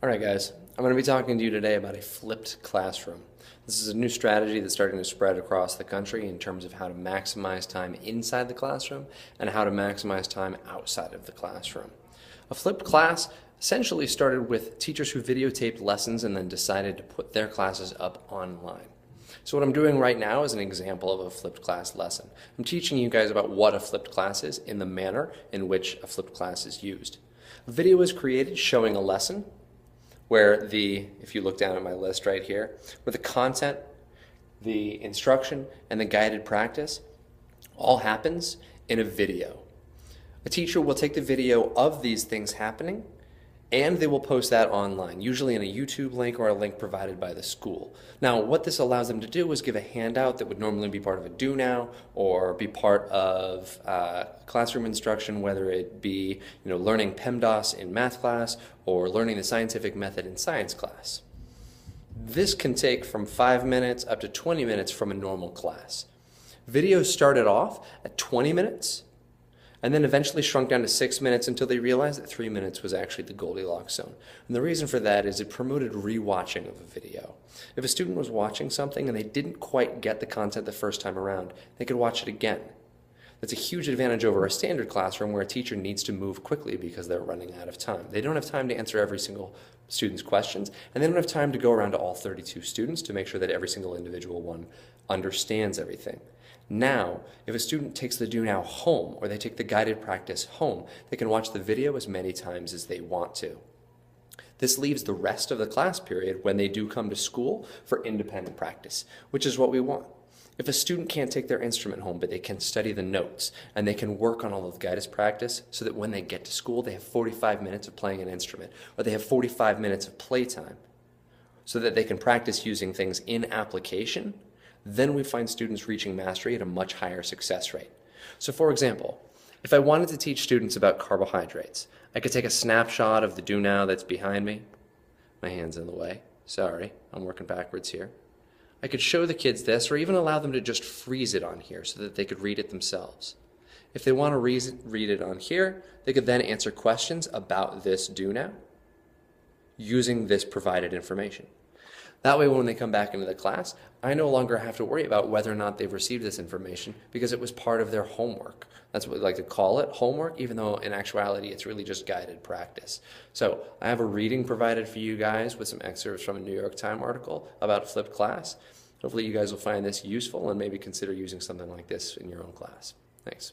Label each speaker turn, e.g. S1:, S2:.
S1: Alright guys, I'm going to be talking to you today about a flipped classroom. This is a new strategy that's starting to spread across the country in terms of how to maximize time inside the classroom and how to maximize time outside of the classroom. A flipped class essentially started with teachers who videotaped lessons and then decided to put their classes up online. So what I'm doing right now is an example of a flipped class lesson. I'm teaching you guys about what a flipped class is in the manner in which a flipped class is used. A video is created showing a lesson where if you look down at my list right here, where the content, the instruction, and the guided practice all happens in a video. A teacher will take the video of these things happening and they will post that online, usually in a YouTube link or a link provided by the school. Now, what this allows them to do is give a handout that would normally be part of a do now or be part of classroom instruction, whether it be learning PEMDAS in math class or learning the scientific method in science class. This can take from 5 minutes up to 20 minutes from a normal class. Videos started off at 20 minutes and then eventually shrunk down to 6 minutes until they realized that 3 minutes was actually the Goldilocks zone. And the reason for that is it promoted rewatching of a video. If a student was watching something and they didn't quite get the content the first time around, they could watch it again. That's a huge advantage over a standard classroom where a teacher needs to move quickly because they're running out of time. They don't have time to answer every single student's questions, and they don't have time to go around to all 32 students to make sure that every single individual one understands everything. Now, if a student takes the do now home or they take the guided practice home, they can watch the video as many times as they want to. This leaves the rest of the class period when they do come to school for independent practice, which is what we want. If a student can't take their instrument home, but they can study the notes and they can work on all of the guided practice so that when they get to school, they have 45 minutes of playing an instrument or they have 45 minutes of playtime so that they can practice using things in application, then we find students reaching mastery at a much higher success rate. So for example, if I wanted to teach students about carbohydrates, I could take a snapshot of the do now that's behind me. My hand's in the way. Sorry, I'm working backwards here. I could show the kids this or even allow them to just freeze it on here so that they could read it themselves. If they want to read it on here, they could then answer questions about this do now using this provided information. That way when they come back into the class, I no longer have to worry about whether or not they've received this information because it was part of their homework. That's what we like to call it, homework, even though in actuality it's really just guided practice. So I have a reading provided for you guys with some excerpts from a New York Times article about a flipped class. Hopefully you guys will find this useful and maybe consider using something like this in your own class. Thanks.